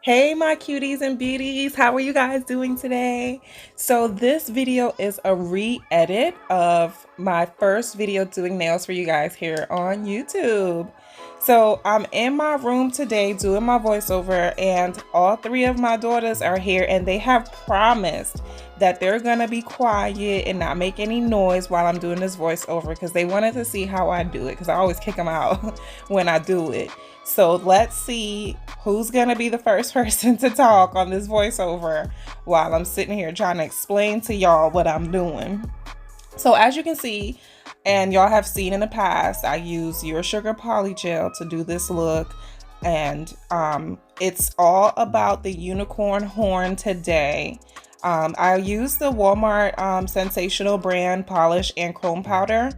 Hey my cuties and beauties, how are you guys doing today? So this video is a re-edit of my first video doing nails for you guys here on YouTube. So I'm in my room today doing my voiceover and all three of my daughters are here and they have promised that they're gonna be quiet and not make any noise while I'm doing this voiceover because they wanted to see how I do it because I always kick them out when I do it. So let's see who's gonna be the first person to talk on this voiceover while I'm sitting here trying to explain to y'all what I'm doing. So as you can see, and y'all have seen in the past, I use Your Sugar Polygel to do this look. And it's all about the unicorn horn today. I use the Walmart Sensational brand polish and chrome powder.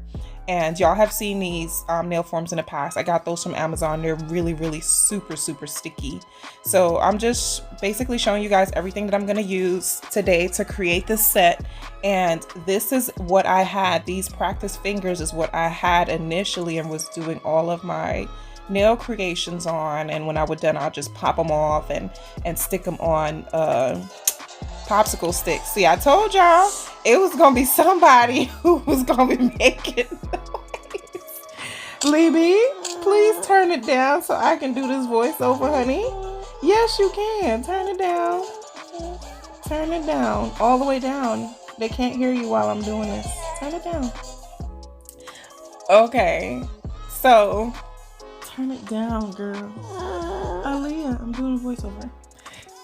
And y'all have seen these nail forms in the past. I got those from Amazon. They're really super sticky. So I'm just basically showing you guys everything that I'm gonna use today to create this set. And this is what I had. These practice fingers is what I had initially and was doing all of my nail creations on. And when I would done, I'll just pop them off and stick them on popsicle sticks. See, I told y'all it was gonna be somebody who was gonna be making noise. Libby, please turn it down so I can do this voiceover, honey. Yes, you can. Turn it down. Turn it down. All the way down. They can't hear you while I'm doing this. Turn it down. Okay. So, turn it down, girl. Aaliyah, I'm doing a voiceover.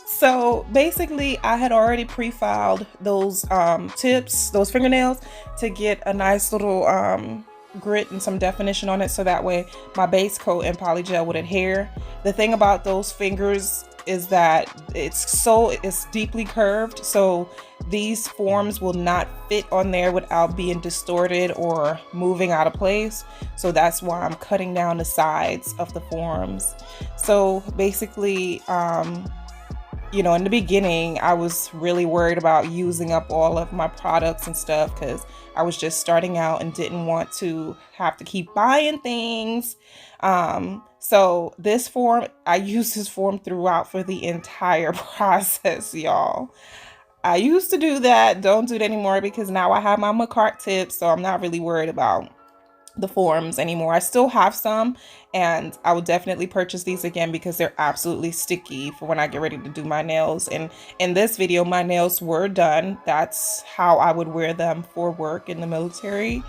So basically I had already pre-filed those tips, those fingernails, to get a nice little grit and some definition on it so that way my base coat and polygel would adhere. The thing about those fingers is that it's deeply curved, so these forms will not fit on there without being distorted or moving out of place. So that's why I'm cutting down the sides of the forms. So basically you know, in the beginning, I was really worried about using up all of my products and stuff because I was just starting out and didn't want to have to keep buying things. So this form, I use this form throughout for the entire process, y'all. I used to do that, don't do it anymore because now I have my Macart tips, so I'm not really worried about the forms anymore. I still have some and I will definitely purchase these again because they're absolutely sticky for when I get ready to do my nails. And in this video, my nails were done. That's how I would wear them for work in the military.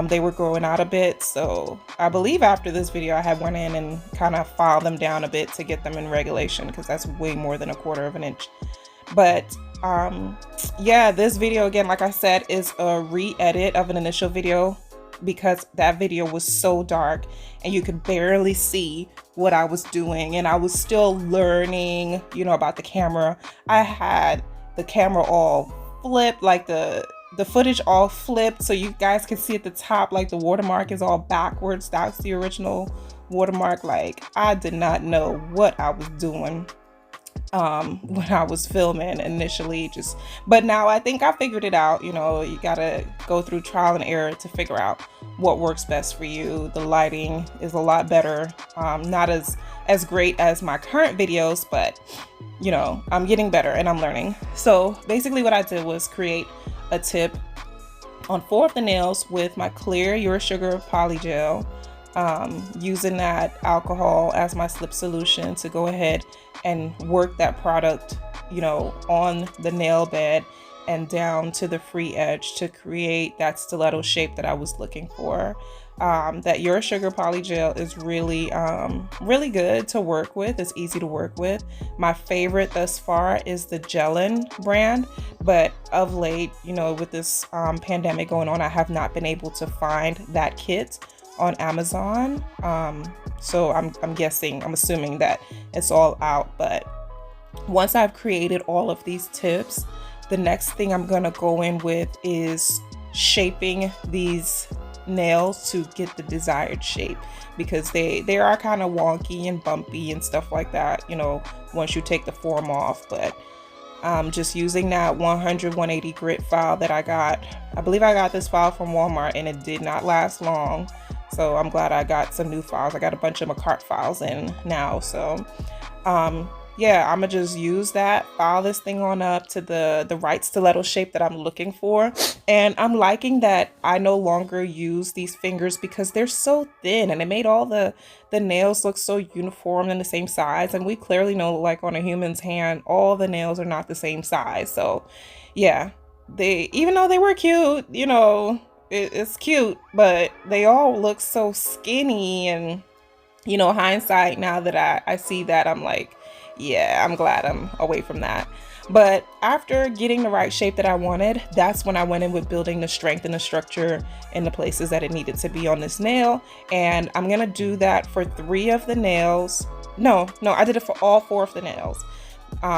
They were growing out a bit, so I believe after this video I had went in and kind of filed them down a bit to get them in regulation because that's way more than 1/4 of an inch. But yeah, this video again, like I said, is a re-edit of an initial video because that video was so dark and you could barely see what I was doing and I was still learning, you know, about the camera. I had the camera all flipped, like the footage all flipped so you guys can see at the top like the watermark is all backwards. That's the original watermark. Like I did not know what I was doing when I was filming initially, but now I think I figured it out. You know, you gotta go through trial and error to figure out what works best for you. The lighting is a lot better, not as great as my current videos, but you know, I'm getting better and I'm learning. So basically what I did was create a tip on 4 of the nails with my clear Your Sugar Polygel, using that alcohol as my slip solution to go ahead and work that product, you know, on the nail bed and down to the free edge to create that stiletto shape that I was looking for. That Your Sugar Polygel is really good to work with. It's easy to work with. My favorite thus far is the Gelin brand, but of late, you know, with this pandemic going on, I have not been able to find that kit on Amazon. So I'm assuming that it's all out. But once I've created all of these tips, the next thing I'm gonna go in with is shaping these nails to get the desired shape because they are kind of wonky and bumpy and stuff like that, you know, once you take the form off. But just using that 180 grit file that I got. I believe I got this file from Walmart and it did not last long. So I'm glad I got some new files. I got a bunch of Macart files in now. So yeah, I'm gonna just use that, file this thing on up to the right stiletto shape that I'm looking for. And I'm liking that I no longer use these fingers because they're so thin, and it made all the nails look so uniform and the same size. And we clearly know, like on a human's hand, all the nails are not the same size. So yeah, they, even though they were cute, you know, it's cute, but they all look so skinny. And you know, hindsight, now that I see that, I'm like, yeah, I'm glad I'm away from that. But after getting the right shape that I wanted, that's when I went in with building the strength and the structure in the places that it needed to be on this nail. And I'm gonna do that for 3 of the nails. No, I did it for all 4 of the nails.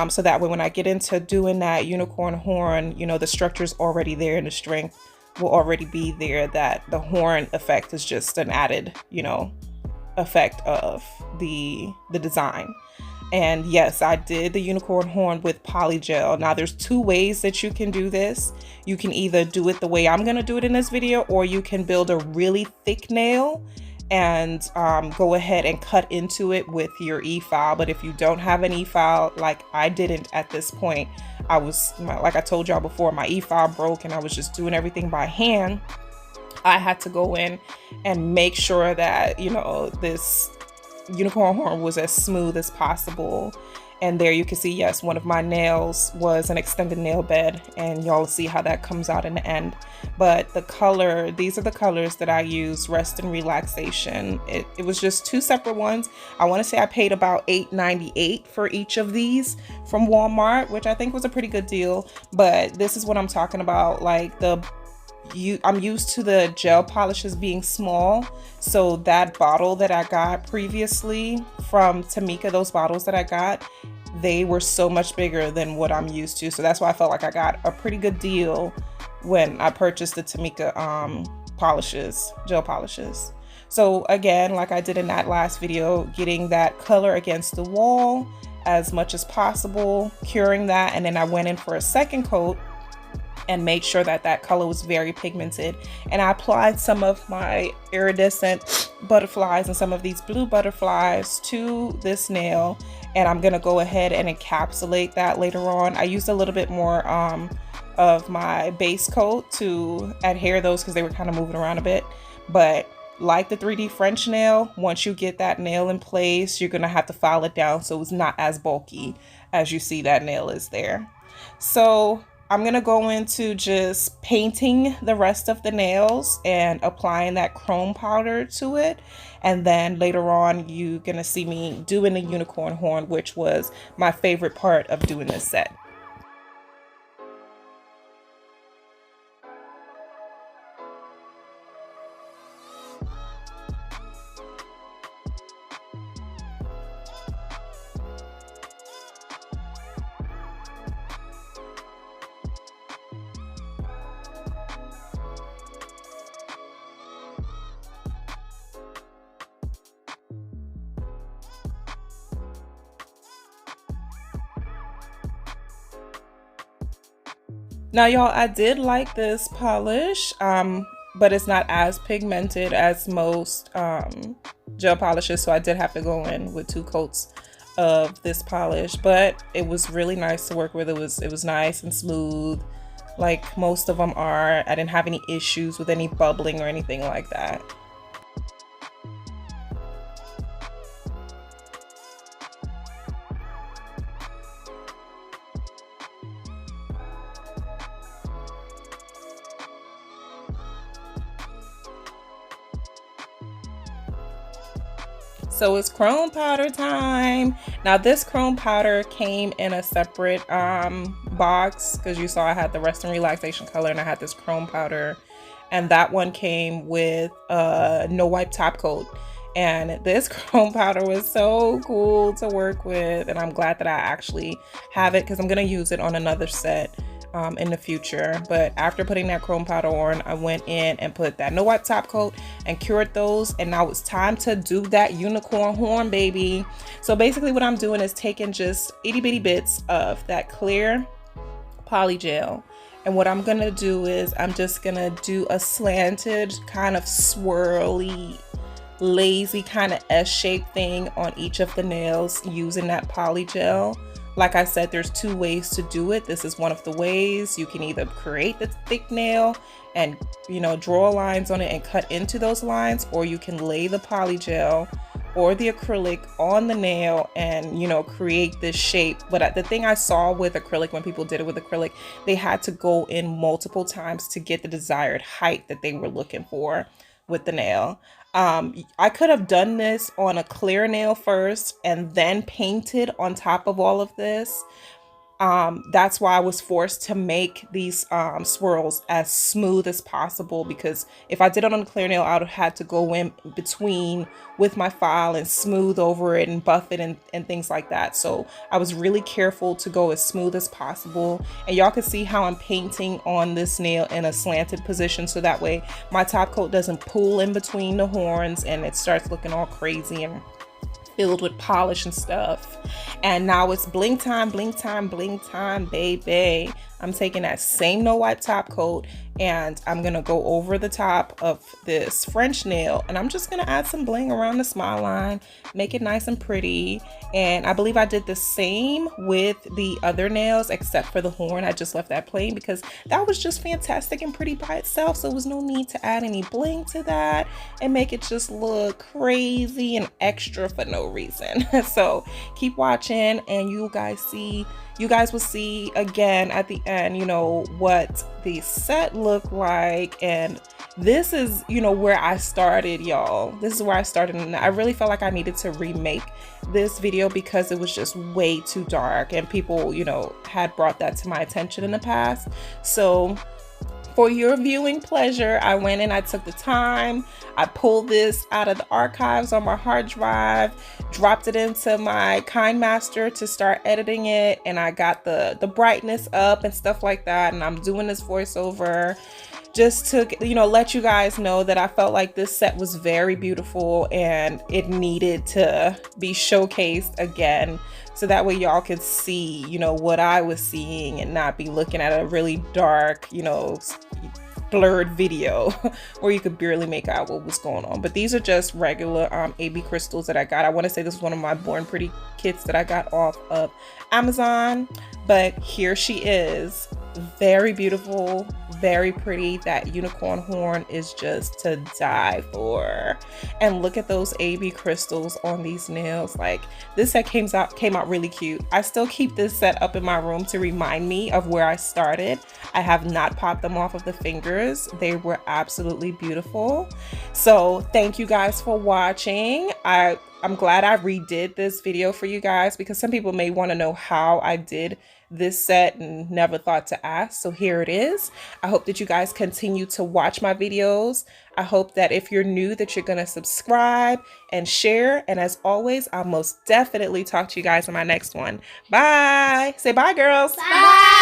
So that way when I get into doing that unicorn horn, you know, the structure's already there and the strength will already be there, that the horn effect is just an added, you know, effect of the design. And yes, I did the unicorn horn with Polygel. Now there's 2 ways that you can do this. You can either do it the way I'm gonna do it in this video, or you can build a really thick nail and go ahead and cut into it with your e-file. But if you don't have an e-file, like I didn't at this point, I was, like I told y'all before, my e-file broke and I was just doing everything by hand. I had to go in and make sure that, you know, this unicorn horn was as smooth as possible. And there you can see, yes, one of my nails was an extended nail bed, and y'all see how that comes out in the end. But the color, these are the colors that I use, Rest and Relaxation. It was just 2 separate ones. I want to say I paid about $8.98 for each of these from Walmart, which I think was a pretty good deal. But this is what I'm talking about, like I'm used to the gel polishes being small, so that bottle that I got previously from Tamika, those bottles that I got, they were so much bigger than what I'm used to. So that's why I felt like I got a pretty good deal when I purchased the Tamika polishes, gel polishes. So again, like I did in that last video, getting that color against the wall as much as possible, curing that, and then I went in for a second coat and made sure that that color was very pigmented. And I applied some of my iridescent butterflies and some of these blue butterflies to this nail, and I'm gonna go ahead and encapsulate that later on. I used a little bit more of my base coat to adhere those because they were kind of moving around a bit. But like the 3D French nail, once you get that nail in place, you're gonna have to file it down so it's not as bulky as you see that nail is there. So I'm gonna go into just painting the rest of the nails and applying that chrome powder to it. And then later on, you're gonna see me doing the unicorn horn, which was my favorite part of doing this set. Now, y'all, I did like this polish, but it's not as pigmented as most gel polishes, so I did have to go in with 2 coats of this polish. But it was really nice to work with. It was nice and smooth, like most of them are. I didn't have any issues with any bubbling or anything like that. So it's chrome powder time. Now this chrome powder came in a separate box, because you saw I had the Rest and Relaxation color and I had this chrome powder, and that one came with a no wipe top coat. And this chrome powder was so cool to work with, and I'm glad that I actually have it because I'm gonna use it on another set in the future. But after putting that chrome powder on, I went in and put that no wipe top coat and cured those, and now it's time to do that unicorn horn, baby. So basically what I'm doing is taking just itty bitty bits of that clear Polygel, and what I'm gonna do is I'm just gonna do a slanted kind of swirly lazy kind of S-shaped thing on each of the nails using that polygel. Like I said, there's two ways to do it. This is one of the ways. You can either create the thick nail and, you know, draw lines on it and cut into those lines, or you can lay the polygel or the acrylic on the nail and, you know, create this shape. But the thing I saw with acrylic, when people did it with acrylic, they had to go in multiple times to get the desired height that they were looking for with the nail. I could have done this on a clear nail first and then painted on top of all of this. That's why I was forced to make these swirls as smooth as possible, because if I did it on a clear nail, I would have had to go in between with my file and smooth over it and buff it and things like that. So I was really careful to go as smooth as possible. And y'all can see how I'm painting on this nail in a slanted position, so that way my top coat doesn't pull in between the horns and it starts looking all crazy and filled with polish and stuff. And now it's bling time, bling time, bling time, baby. I'm taking that same no wipe top coat and I'm gonna go over the top of this French nail, and I'm just gonna add some bling around the smile line, make it nice and pretty. And I believe I did the same with the other nails except for the horn. I just left that plain because that was just fantastic and pretty by itself, so there was no need to add any bling to that and make it just look crazy and extra for no reason. So keep watching and you guys will see again at the end, you know, what the set looked like. And this is, you know, where I started, y'all. This is where I started, and I really felt like I needed to remake this video because it was just way too dark and people, you know, had brought that to my attention in the past. So for your viewing pleasure, I went and I took the time. I pulled this out of the archives on my hard drive, dropped it into my KineMaster to start editing it, and I got the brightness up and stuff like that. And I'm doing this voiceover just to, you know, let you guys know that I felt like this set was very beautiful and it needed to be showcased again, so that way y'all can see, you know, what I was seeing and not be looking at a really dark, you know, blurred video where you could barely make out what was going on. But these are just regular AB crystals that I got. I want to say this is one of my Born Pretty kits that I got off of Amazon, but here she is. Very beautiful, very pretty. That unicorn horn is just to die for. And look at those AB crystals on these nails. Like, this set came out really cute. I still keep this set up in my room to remind me of where I started. I have not popped them off of the fingers. They were absolutely beautiful. So thank you guys for watching. I'm glad I redid this video for you guys, because some people may want to know how I did this set and never thought to ask. So here it is. I hope that you guys continue to watch my videos. I hope that if you're new that you're gonna subscribe and share. And as always, I'll most definitely talk to you guys in my next one. Bye. Say bye, girls. Bye.